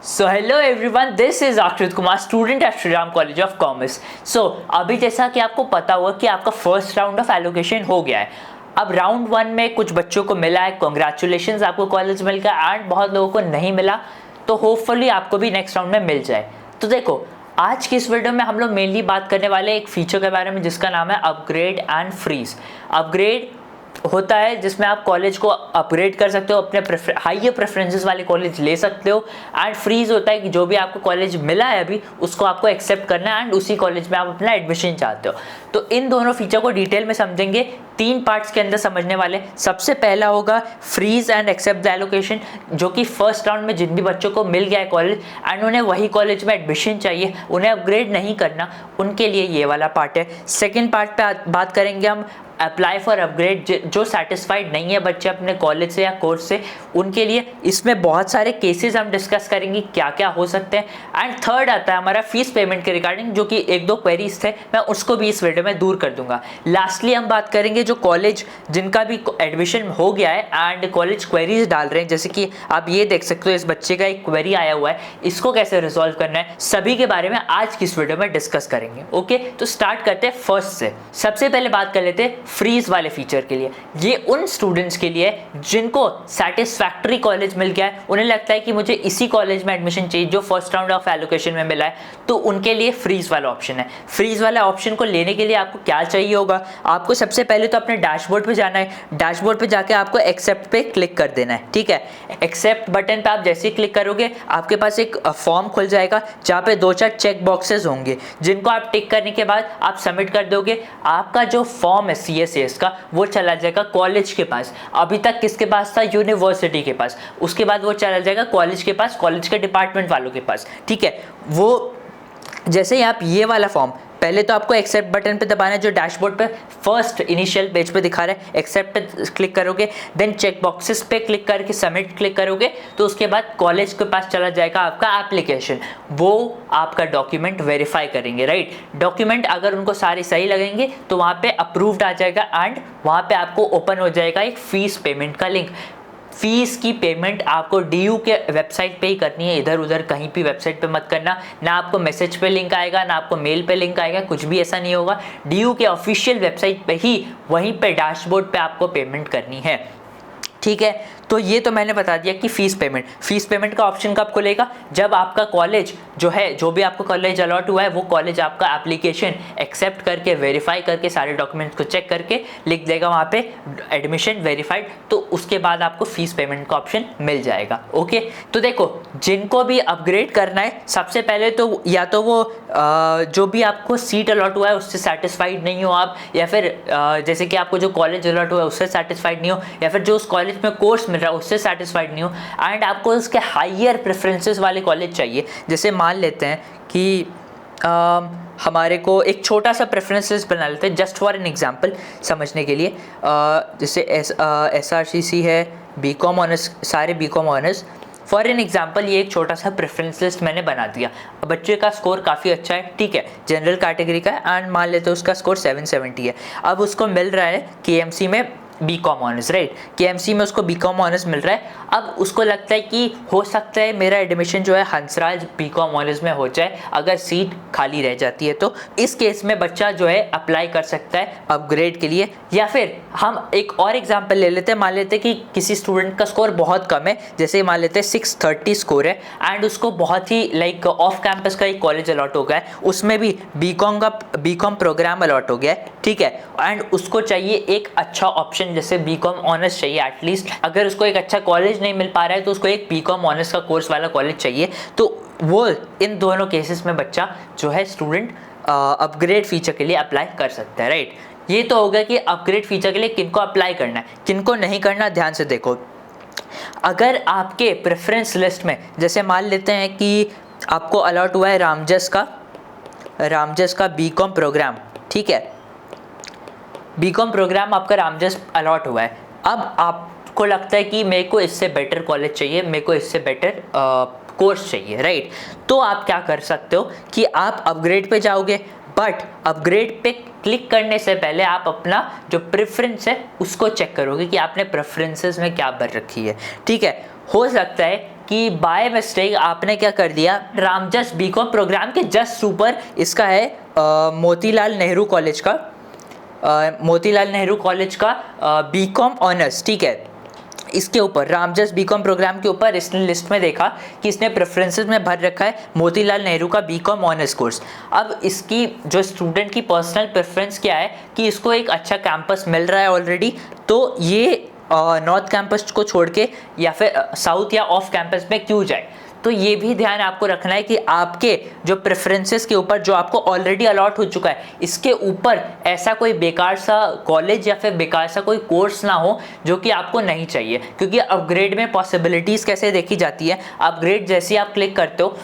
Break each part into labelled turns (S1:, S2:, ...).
S1: So hello everyone, this is Akshit Kumar, student at Shri Ram college of commerce. So अभी जैसा कि आपको पता हुआ कि आपका फर्स्ट राउंड ऑफ एलोकेशन हो गया है। अब राउंड 1 में कुछ बच्चों को मिला है, कॉन्ग्रेचुलेशंस, आपको कॉलेज मिल गया, एंड बहुत लोगों को नहीं मिला, तो होपफुली आपको भी नेक्स्ट राउंड में मिल जाए। तो देखो, आज की इस वीडियो में हम लोग मेनली बात करने वाले हैं एक फीचर के बारे में जिसका नाम है अपग्रेड एंड फ्रीज। अपग्रेड होता है जिसमें आप कॉलेज को अपग्रेड कर सकते हो, अपने हाइयर प्रेफरेंसेस वाले कॉलेज ले सकते हो। एंड फ्रीज होता है कि जो भी आपको कॉलेज मिला है अभी उसको आपको एक्सेप्ट करना है एंड उसी कॉलेज में आप अपना एडमिशन चाहते हो। तो इन दोनों फीचर को डिटेल में समझेंगे, 3 पार्ट्स के अंदर समझने वाले। सबसे पहला होगा freeze and accept the allocation, जो कि फर्स्ट राउंड में जिन भी बच्चों को मिल गया है कॉलेज एंड उन्हें वही कॉलेज में एडमिशन चाहिए, उन्हें अपग्रेड नहीं करना, उनके लिए ये वाला पार्ट है। सेकेंड पार्ट पे बात करेंगे हम अप्लाई फॉर अपग्रेड, जो सेटिस्फाइड नहीं है बच्चे अपने कॉलेज से या कोर्स से, उनके लिए इसमें बहुत सारे केसेस हम डिस्कस करेंगे क्या क्या हो सकते हैं। एंड थर्ड आता है हमारा फीस पेमेंट के रिगार्डिंग, जो कि 1-2 क्वेरीज थे, मैं उसको भी इस वीडियो में दूर कर दूंगा। लास्टली हम बात करेंगे जो कॉलेज जिनका भी एडमिशन हो गया है एंड कॉलेज क्वेरीज डाल रहे हैं, जैसे कि आप ये देख सकते हो इस बच्चे का एक क्वेरी आया हुआ है, इसको कैसे रिजॉल्व करना है, सभी के बारे में आज की इस वीडियो में डिस्कस करेंगे। ओके, तो स्टार्ट करते हैं फर्स्ट से। सबसे पहले बात कर लेते हैं फ्रीज वाले फीचर के लिए। ये उन स्टूडेंट्स के लिए जिनको सैटिस्फैक्टरी कॉलेज मिल गया है, उन्हें लगता है कि मुझे इसी कॉलेज में एडमिशन चाहिए जो फर्स्ट राउंड ऑफ एलोकेशन में मिला है, तो उनके लिए फ्रीज वाला ऑप्शन है। फ्रीज वाला ऑप्शन को लेने के लिए आपको क्या चाहिए होगा, आपको सबसे पहले तो अपने डैशबोर्ड पे जाना है। डैशबोर्ड पे जाके आपको एक्सेप्ट पे क्लिक कर देना है, ठीक है। एक्सेप्ट बटन पे आप जैसे ही क्लिक करोगे आपके पास एक फॉर्म खुल जाएगा जहाँ पे 2-4 चेक बॉक्सेस होंगे, जिनको आप टिक करने के बाद आप सबमिट कर दोगे। आपका जो फॉर्म है CSAS का, वो चला जाएगा कॉलेज के पास। अभी तक किसके पास था? यूनिवर्सिटी के पास। उसके बाद वो चला जाएगा कॉलेज के पास, कॉलेज के डिपार्टमेंट वालों के पास, ठीक है। वो जैसे ही आप ये वाला फॉर्म, पहले तो आपको एक्सेप्ट बटन पे दबाना है जो डैशबोर्ड पे फर्स्ट इनिशियल पेज पे दिखा रहा है, एक्सेप्ट पे क्लिक करोगे, देन चेक बॉक्सेस पे क्लिक करके सबमिट क्लिक करोगे, तो उसके बाद कॉलेज के पास चला जाएगा आपका एप्लीकेशन। वो आपका डॉक्यूमेंट वेरीफाई करेंगे, राइट। डॉक्यूमेंट अगर उनको सारे सही लगेंगे तो वहाँ पे अप्रूव्ड आ जाएगा एंड वहाँ पे आपको ओपन हो जाएगा एक फीस पेमेंट का लिंक। फीस की पेमेंट आपको DU के वेबसाइट पे ही करनी है, इधर उधर कहीं भी वेबसाइट पे मत करना। ना आपको मैसेज पे लिंक आएगा, ना आपको मेल पे लिंक आएगा, कुछ भी ऐसा नहीं होगा। DU के ऑफिशियल वेबसाइट पे ही, वहीं पे डैशबोर्ड पे आपको पेमेंट करनी है, ठीक है। तो ये तो मैंने बता दिया कि फीस पेमेंट का ऑप्शन कब खुलेगा, जब आपका कॉलेज जो है, जो भी आपको कॉलेज अलॉट हुआ है, वो कॉलेज आपका एप्लीकेशन एक्सेप्ट करके वेरीफाई करके सारे डॉक्यूमेंट्स को चेक करके लिख देगा वहाँ पे एडमिशन वेरीफाइड, तो उसके बाद आपको फीस पेमेंट का ऑप्शन मिल जाएगा। ओके, तो देखो, जिनको भी अपग्रेड करना है, सबसे पहले तो या तो वो जो भी आपको सीट अलॉट हुआ है उससे सेटिस्फाइड नहीं हो आप, या फिर जैसे कि आपको जो कॉलेज अलॉट हुआ है उससे सेटिस्फाइड नहीं हो, या फिर जो उस कॉलेज में कोर्स मिल रहा है उससे सेटिस्फाइड नहीं हो, एंड आपको उसके हायर प्रेफरेंसेस वाले कॉलेज चाहिए। जैसे मान लेते हैं कि हमारे को एक छोटा सा प्रेफरेंसेस बना लेते हैं, जस्ट फॉर एन एग्जांपल समझने के लिए। जैसे SRCC है, BCom ऑनर्स, सारे BCom honours, for an example ये एक छोटा सा प्रेफरेंस लिस्ट मैंने बना दिया। बच्चे का स्कोर काफ़ी अच्छा है, ठीक है, जनरल कैटेगरी का है, एंड मान लेते हैं उसका स्कोर 770 है। अब उसको मिल रहा है KMC में BCom ऑनर्स, राइट। KMC में उसको BCom ऑनर्स मिल रहा है। अब उसको लगता है कि हो सकता है मेरा एडमिशन जो है हंसराज BCom ऑनर्स में हो जाए, अगर सीट खाली रह जाती है तो इस केस में बच्चा जो है अप्लाई कर सकता है अपग्रेड के लिए। या फिर हम एक और एग्जांपल ले लेते हैं, मान लेते हैं कि किसी स्टूडेंट का स्कोर बहुत कम है, जैसे मान लेते हैं 630 स्कोर है, एंड उसको बहुत ही लाइक ऑफ कैंपस का एक कॉलेज अलॉट हो गया है, उसमें भी BCom प्रोग्राम अलॉट हो गया है, ठीक है, एंड उसको चाहिए एक अच्छा ऑप्शन, जैसे BCom ऑनर्स चाहिए एटलीस्ट। अगर उसको एक अच्छा कॉलेज नहीं मिल पा रहा है तो उसको एक BCom ऑनर्स का कोर्स वाला कॉलेज चाहिए। तो वो इन दोनों केसेस में बच्चा जो है स्टूडेंट अपग्रेड फीचर के लिए अप्लाई कर सकता है, राइट। ये तो होगा कि अपग्रेड फीचर के लिए किनको अप्लाई करना है, किनको नहीं करना। ध्यान से देखो, अगर आपके प्रेफरेंस लिस्ट में, जैसे मान लेते हैं कि आपको अलॉट हुआ है रामजस का BCom प्रोग्राम, ठीक है, BCom प्रोग्राम आपका रामजस अलॉट हुआ है। अब आपको लगता है कि मेरे को इससे बेटर कॉलेज चाहिए, मेरे को इससे बेटर कोर्स चाहिए, राइट। तो आप क्या कर सकते हो कि आप अपग्रेड पे जाओगे, बट अपग्रेड पे क्लिक करने से पहले आप अपना जो प्रेफरेंस है उसको चेक करोगे कि आपने प्रेफरेंसेस में क्या भर रखी है, ठीक है। हो सकता है कि बाय मिस्टेक आपने क्या कर दिया, रामजस बीकॉम प्रोग्राम के जस्ट ऊपर इसका है मोतीलाल नेहरू कॉलेज का मोतीलाल नेहरू कॉलेज का बीकॉम ऑनर्स, ठीक है। इसके ऊपर रामजस बीकॉम प्रोग्राम के ऊपर इसने लिस्ट में देखा कि इसने प्रेफरेंसेस में भर रखा है मोतीलाल नेहरू का बीकॉम ऑनर्स कोर्स। अब इसकी जो स्टूडेंट की पर्सनल प्रेफरेंस क्या है कि इसको एक अच्छा कैंपस मिल रहा है ऑलरेडी, तो ये नॉर्थ कैंपस को छोड़ के या फिर साउथ या ऑफ कैंपस में क्यों जाए। तो ये भी ध्यान आपको रखना है कि आपके जो प्रेफरेंसेस के ऊपर जो आपको ऑलरेडी अलॉट हो चुका है, इसके ऊपर ऐसा कोई बेकार सा कॉलेज या फिर बेकार सा कोई कोर्स ना हो जो कि आपको नहीं चाहिए। क्योंकि अपग्रेड में पॉसिबिलिटीज़ कैसे देखी जाती है, अपग्रेड जैसे आप क्लिक करते हो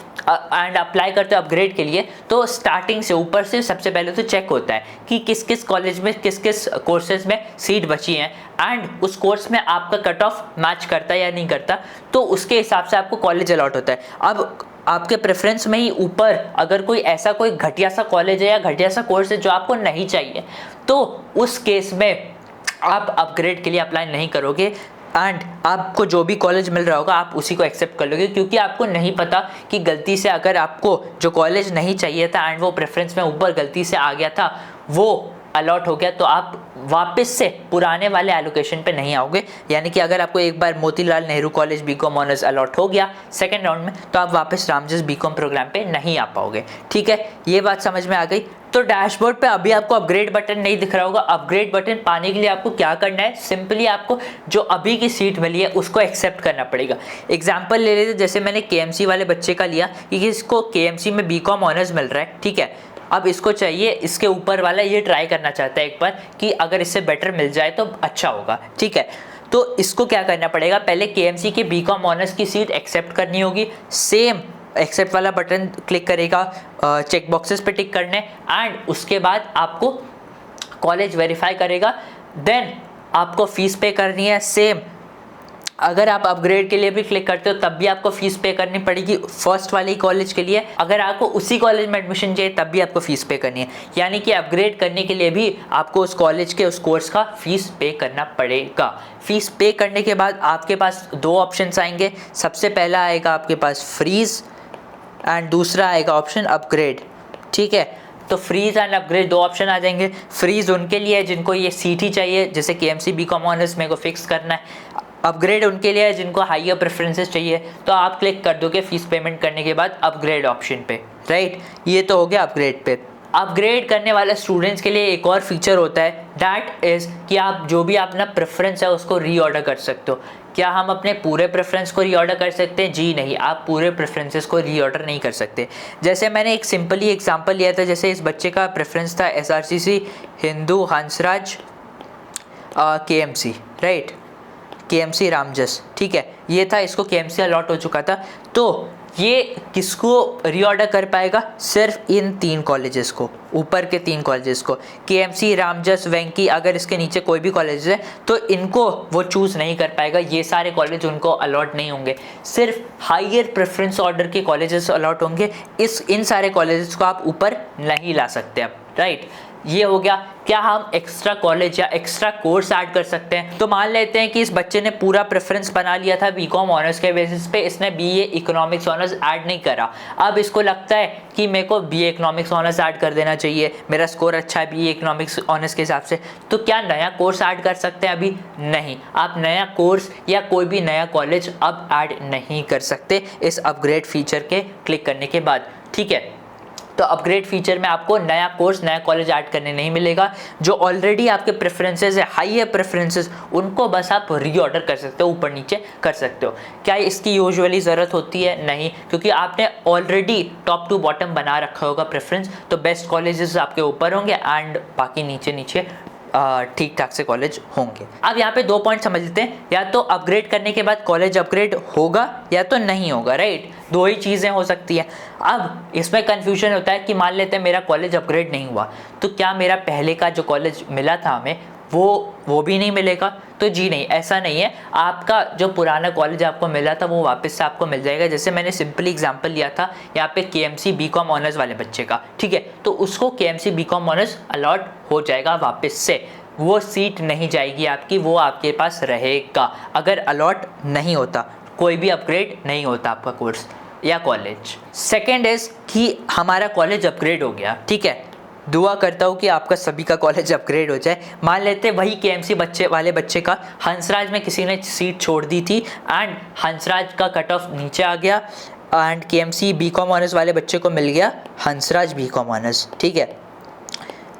S1: एंड अप्लाई करते हो अपग्रेड के लिए, तो स्टार्टिंग से ऊपर से सबसे पहले तो चेक होता है कि किस किस कॉलेज में किस किस कोर्सेज में सीट बची हैं एंड उस कोर्स में आपका कट ऑफ मैच करता है या नहीं करता, तो उसके हिसाब से आपको कॉलेज अलॉट होता है। अब आपके प्रेफरेंस में ही ऊपर अगर कोई ऐसा कोई घटिया सा कॉलेज है या घटिया सा कोर्स है जो आपको नहीं चाहिए, तो उस केस में आप अपग्रेड के लिए अप्लाई नहीं करोगे एंड आपको जो भी कॉलेज मिल रहा होगा आप उसी को एक्सेप्ट कर लोगे। क्योंकि आपको नहीं पता कि गलती से अगर आपको जो कॉलेज नहीं चाहिए था एंड वो प्रेफरेंस में ऊपर गलती से आ गया था, वो अलॉट हो गया, तो आप वापस से पुराने वाले एलोकेशन पे नहीं आओगे। यानी कि अगर आपको एक बार Motilal Nehru college BCom honours allot हो गया सेकंड राउंड में, तो आप वापस रामजस बीकॉम प्रोग्राम पे नहीं आ पाओगे, ठीक है। ये बात समझ में आ गई। तो डैशबोर्ड पे अभी आपको अपग्रेड बटन नहीं दिख रहा होगा। अपग्रेड बटन पाने के लिए आपको क्या करना है, सिंपली आपको जो अभी की सीट मिली है उसको एक्सेप्ट करना पड़ेगा। एग्जाम्पल ले लेते, जैसे मैंने केएमसी वाले बच्चे का लिया कि इसको केएमसी में बीकॉम ऑनर्स मिल रहा है, ठीक है। अब इसको चाहिए, इसके ऊपर वाला ये ट्राई करना चाहता है एक बार कि अगर इससे बेटर मिल जाए तो अच्छा होगा, ठीक है। तो इसको क्या करना पड़ेगा, पहले केएमसी के बीकॉम ऑनर्स की सीट एक्सेप्ट करनी होगी। सेम एक्सेप्ट वाला बटन क्लिक करेगा, चेक बॉक्सेस पे टिक करने एंड उसके बाद आपको कॉलेज वेरीफाई करेगा। देन आपको फीस पे करनी है। सेम अगर आप अपग्रेड के लिए भी क्लिक करते हो तब भी आपको फीस पे करनी पड़ेगी फर्स्ट वाले कॉलेज के लिए। अगर आपको उसी कॉलेज में एडमिशन चाहिए तब भी आपको फीस पे करनी है। यानी कि अपग्रेड करने के लिए भी आपको उस कॉलेज के उस कोर्स का फीस पे करना पड़ेगा। फीस पे करने के बाद आपके पास दो ऑप्शंस आएंगे। सबसे पहला आएगा आपके पास फ्रीज एंड दूसरा आएगा ऑप्शन अपग्रेड, ठीक है। तो फ्रीज एंड अपग्रेड दो ऑप्शन आ जाएंगे। फ्रीज उनके लिए है जिनको ये सीट ही चाहिए, जैसे केएमसी बीकॉम ऑनर्स मेरे को फिक्स करना है। अपग्रेड उनके लिए है जिनको हाईयर प्रेफरेंसेस चाहिए। तो आप क्लिक कर दोगे फीस पेमेंट करने के बाद अपग्रेड ऑप्शन पे, राइट। ये तो हो गया अपग्रेड पे। अपग्रेड करने वाले स्टूडेंट्स के लिए एक और फीचर होता है, दैट इज़ कि आप जो भी अपना प्रेफरेंस है उसको रीऑर्डर कर सकते हो। क्या हम अपने पूरे प्रेफरेंस को रीऑर्डर कर सकते हैं? जी नहीं, आप पूरे प्रेफरेंसेस को रीऑर्डर नहीं कर सकते। जैसे मैंने एक सिंपली एग्जांपल लिया था, जैसे इस बच्चे का प्रेफरेंस था SRCC, Hindu, Hansraj, KMC, right, KMC Ramjas, ठीक है। ये था, इसको केएमसी अलॉट हो चुका था। तो ये किसको रीऑर्डर कर पाएगा? सिर्फ इन तीन कॉलेजेस को, ऊपर के तीन कॉलेजेस को, केएमसी, रामजस, वेंकी। अगर इसके नीचे कोई भी कॉलेज है तो इनको वो चूज़ नहीं कर पाएगा। ये सारे कॉलेज उनको अलॉट नहीं होंगे। सिर्फ हायर प्रेफरेंस ऑर्डर के कॉलेजेस अलॉट होंगे। इन सारे कॉलेजेस को आप ऊपर नहीं ला सकते अब, राइट। ये हो गया। क्या हम एक्स्ट्रा कॉलेज या एक्स्ट्रा कोर्स ऐड कर सकते हैं? तो मान लेते हैं कि इस बच्चे ने पूरा प्रेफरेंस बना लिया था बीकॉम ऑनर्स के बेसिस पे, इसने बीए इकोनॉमिक्स ऑनर्स ऐड नहीं करा। अब इसको लगता है कि मेरे को बीए इकोनॉमिक्स ऑनर्स ऐड कर देना चाहिए, मेरा स्कोर अच्छा है बीए इकोनॉमिक्स ऑनर्स के हिसाब से। तो क्या नया कोर्स ऐड कर सकते हैं? अभी नहीं। आप नया कोर्स या कोई भी नया कॉलेज अब ऐड नहीं कर सकते इस अपग्रेड फीचर के क्लिक करने के बाद, ठीक है। तो अपग्रेड फीचर में आपको नया कोर्स, नया कॉलेज ऐड करने नहीं मिलेगा। जो ऑलरेडी आपके प्रेफरेंसेस है, हाईयर प्रेफरेंसेस, उनको बस आप रीऑर्डर कर सकते हो, ऊपर नीचे कर सकते हो। क्या इसकी यूजुअली ज़रूरत होती है? नहीं, क्योंकि आपने ऑलरेडी टॉप टू बॉटम बना रखा होगा प्रेफरेंस। तो बेस्ट कॉलेजेस आपके ऊपर होंगे एंड बाकी नीचे नीचे ठीक ठाक से कॉलेज होंगे। अब यहाँ पे दो पॉइंट समझ लेते हैं, या तो अपग्रेड करने के बाद कॉलेज अपग्रेड होगा या तो नहीं होगा, राइट। दो ही चीज़ें हो सकती हैं। अब इसमें कन्फ्यूजन होता है कि मान लेते हैं मेरा कॉलेज अपग्रेड नहीं हुआ, तो क्या मेरा पहले का जो कॉलेज मिला था हमें वो भी नहीं मिलेगा? तो जी नहीं, ऐसा नहीं है। आपका जो पुराना कॉलेज आपको मिला था वो वापस से आपको मिल जाएगा। जैसे मैंने सिंपली एग्जांपल लिया था यहाँ पे केएमसी बीकॉम ऑनर्स वाले बच्चे का, ठीक है। तो उसको केएमसी बीकॉम ऑनर्स अलॉट हो जाएगा वापस से, वो सीट नहीं जाएगी आपकी, वो आपके पास रहेगा। अगर अलॉट नहीं होता कोई भी अपग्रेड नहीं होता आपका कोर्स या कॉलेज। सेकेंड इज कि हमारा कॉलेज अपग्रेड हो गया, ठीक है, दुआ करता हूँ कि आपका सभी का कॉलेज अपग्रेड हो जाए। मान लेते वही केएमसी बच्चे का हंसराज में किसी ने सीट छोड़ दी थी एंड हंसराज का कट ऑफ नीचे आ गया एंड केएमसी बीकॉम ऑनर्स वाले बच्चे को मिल गया हंसराज बीकॉम ऑनर्स, ठीक है,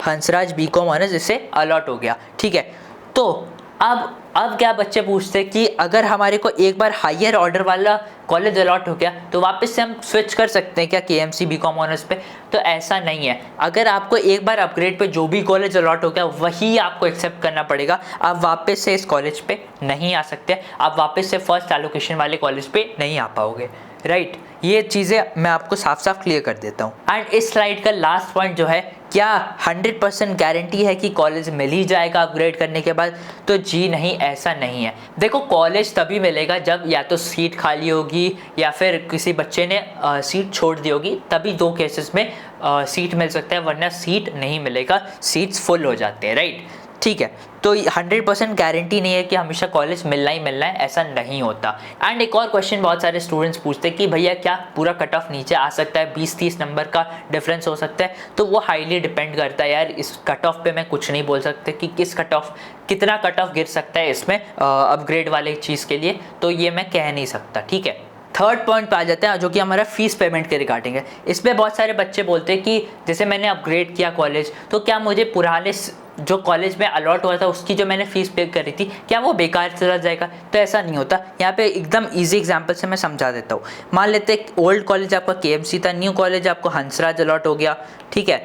S1: हंसराज बीकॉम ऑनर्स इससे अलॉट हो गया, ठीक है। तो अब क्या बच्चे पूछते हैं कि अगर हमारे को एक बार हायर ऑर्डर वाला कॉलेज अलॉट हो गया तो वापस से हम स्विच कर सकते हैं क्या केएमसी बीकॉम ऑनर्स पे? तो ऐसा नहीं है। अगर आपको एक बार अपग्रेड पे जो भी कॉलेज अलॉट हो गया वही आपको एक्सेप्ट करना पड़ेगा। आप वापस से इस कॉलेज पे नहीं आ सकते, आप वापस से फर्स्ट एलोकेशन वाले कॉलेज पे नहीं आ पाओगे, राइट। ये चीज़ें मैं आपको साफ साफ क्लियर कर देता हूँ। एंड इस स्लाइड का लास्ट पॉइंट जो है, क्या 100% गारंटी है कि कॉलेज मिल ही जाएगा अपग्रेड करने के बाद? तो जी नहीं, ऐसा नहीं है। देखो कॉलेज तभी मिलेगा जब या तो सीट खाली होगी या फिर किसी बच्चे ने सीट छोड़ दी होगी, तभी 2 केसेस में सीट मिल सकता है, वरना सीट नहीं मिलेगा, सीट्स फुल हो जाते हैं, राइट, ठीक है। तो 100% गारंटी नहीं है कि हमेशा कॉलेज मिलना ही मिलना है, ऐसा नहीं होता। एंड एक और क्वेश्चन बहुत सारे स्टूडेंट्स पूछते हैं कि भैया क्या पूरा कट ऑफ नीचे आ सकता है, 20-30 नंबर का डिफरेंस हो सकता है? तो वो हाईली डिपेंड करता है यार, इस कट ऑफ पे मैं कुछ नहीं बोल सकते कि कितना कट ऑफ गिर सकता है इसमें अपग्रेड वाले चीज़ के लिए, तो ये मैं कह नहीं सकता, ठीक है। थर्ड पॉइंट पे आ जाते हैं जो कि हमारा फीस पेमेंट के रिगार्डिंग है। इसमें बहुत सारे बच्चे बोलते हैं कि जैसे मैंने अपग्रेड किया कॉलेज, तो क्या मुझे पुराने जो कॉलेज में अलॉट हुआ था उसकी जो मैंने फीस पे करी थी क्या वो बेकार चला जाएगा? तो ऐसा नहीं होता। यहाँ पे एकदम इजी एग्जांपल से मैं समझा देता हूँ। मान लेते हैं ओल्ड कॉलेज आपका केएमसी था, न्यू कॉलेज आपको हंसराज अलॉट हो गया, ठीक है।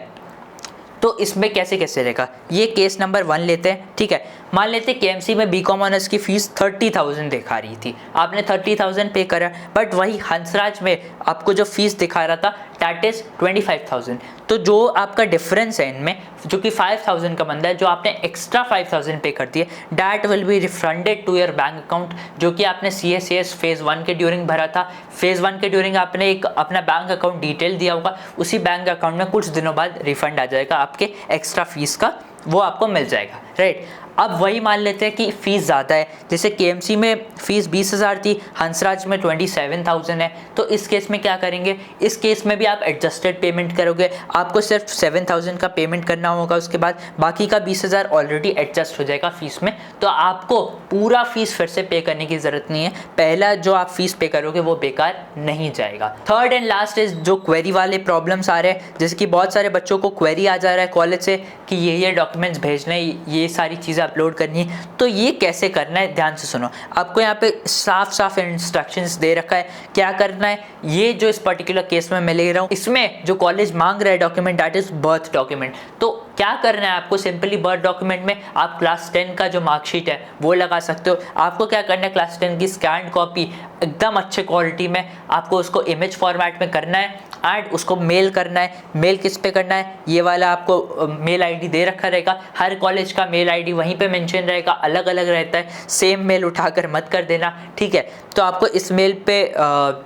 S1: तो इसमें कैसे रहेगा, ये केस नंबर 1 लेते हैं, ठीक है। मान लेते हैं केएमसी में बीकॉम ऑनर्स की फीस 30,000 दिखा रही थी, आपने 30,000 पे करा, बट वही हंसराज में आपको जो फीस दिखा रहा था दैट इज 25,000। तो जो आपका डिफरेंस है इनमें, जो कि 5,000 का बनता है, जो आपने एक्स्ट्रा 5,000 पे कर दिए, that will be refunded to your bank account, जो कि आपने CSCS फेज़ 1 के ड्यूरिंग भरा था। फेज़ 1 के ड्यूरिंग आपने एक अपना बैंक अकाउंट डिटेल दिया होगा, उसी बैंक अकाउंट में कुछ दिनों बाद रिफंड आ जाएगा आपके एक्स्ट्रा फीस का, वो आपको मिल जाएगा, राइट। अब वही मान लेते हैं कि फ़ीस ज़्यादा है, जैसे केएमसी में फ़ीस 20,000 थी, हंसराज में 27,000 है, तो इस केस में क्या करेंगे? इस केस में भी आप एडजस्टेड पेमेंट करोगे, आपको सिर्फ 7,000 का पेमेंट करना होगा, उसके बाद बाकी का 20,000 ऑलरेडी एडजस्ट हो जाएगा फीस में, तो आपको पूरा फीस फिर से पे करने की ज़रूरत नहीं है। पहला जो आप फीस पे करोगे वो बेकार नहीं जाएगा। थर्ड एंड लास्ट इज जो क्वेरी वाले प्रॉब्लम्स आ रहे हैं, जैसे कि बहुत सारे बच्चों को क्वेरी आ जा रहा है कॉलेज से कि ये डॉक्यूमेंट्स भेजने, ये सारी चीज़ें अपलोड करनी है, तो ये कैसे करना है ध्यान से सुनो। आपको यहाँ पे साफ इंस्ट्रक्शंस दे रखा है क्या करना है। ये जो इस पर्टिकुलर केस में मैं ले रहा हूँ, इसमें जो कॉलेज मांग रहा है document that is birth document. तो क्या करना है आपको? सिंपली बर्थ डॉक्यूमेंट में आप क्लास 10 का जो मार्कशीट है वो लगा सकते हो। आपको क्या करना है, क्लास 10 की स्कैन कॉपी एकदम अच्छे क्वालिटी में आपको उसको इमेज फॉर्मेट में करना है एंड उसको मेल करना है। मेल किस पे करना है, ये वाला आपको मेल आईडी दे रखा रहेगा, हर कॉलेज का मेल आईडी वहीं पे मेंशन रहेगा, अलग अलग रहता है, सेम मेल उठाकर मत कर देना, ठीक है। तो आपको इस मेल पे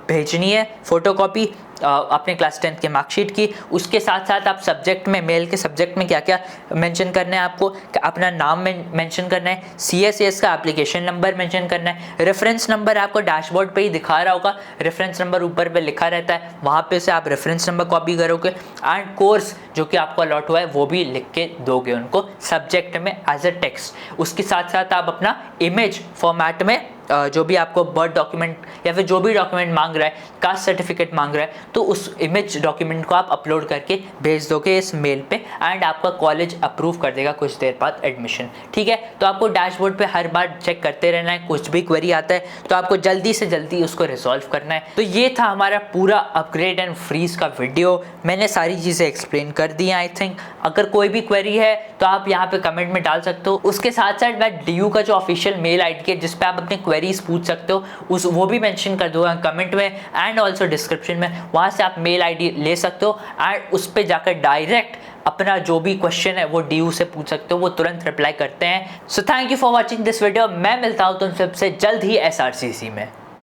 S1: भेजनी है फोटोकॉपी अपने क्लास 10 के मार्कशीट की। उसके साथ साथ आप सब्जेक्ट में, मेल के सब्जेक्ट में क्या क्या मेंशन करना है, आपको अपना नाम मेंशन करना है, CSCS का एप्लीकेशन नंबर मेंशन करना है, रेफरेंस नंबर आपको डैशबोर्ड पे ही दिखा रहा होगा, रेफरेंस नंबर ऊपर पे लिखा रहता है, वहाँ पे से आप रेफरेंस नंबर कॉपी करोगे एंड कोर्स जो कि आपको अलॉट हुआ है वो भी लिख के दोगे उनको सब्जेक्ट में एज अ टेक्स्ट। उसके साथ साथ आप अपना इमेज फॉर्मेट में जो भी आपको बर्थ डॉक्यूमेंट या फिर जो भी डॉक्यूमेंट मांग रहा है, कास्ट सर्टिफिकेट मांग रहा है, तो उस इमेज डॉक्यूमेंट को आप अपलोड करके भेज दोगे इस मेल पे एंड आपका कॉलेज अप्रूव कर देगा कुछ देर बाद एडमिशन, ठीक है। तो आपको डैशबोर्ड पे हर बार चेक करते रहना है, कुछ भी क्वेरी आता है तो आपको जल्दी से जल्दी उसको रिजॉल्व करना है। तो ये था हमारा पूरा अपग्रेड एंड फ्रीज का वीडियो, मैंने सारी चीज़ें एक्सप्लेन कर दी हैं। आई थिंक अगर कोई भी क्वेरी है तो आप यहाँ पे कमेंट में डाल सकते हो। उसके साथ साथ मैं DU का जो ऑफिशियल मेल ID है जिस पे आप अपने क्वेरीज पूछ सकते हो, वो भी मेंशन कर दूंगा कमेंट में एंड ऑल्सो डिस्क्रिप्शन में, वहाँ से आप मेल ID ले सकते हो एंड उस पर जाकर डायरेक्ट अपना जो भी क्वेश्चन है वो DU से पूछ सकते हो, वो तुरंत रिप्लाई करते हैं। So thank you for watching this video. मैं मिलता हूँ तुम सबसे जल्द ही SRCC में।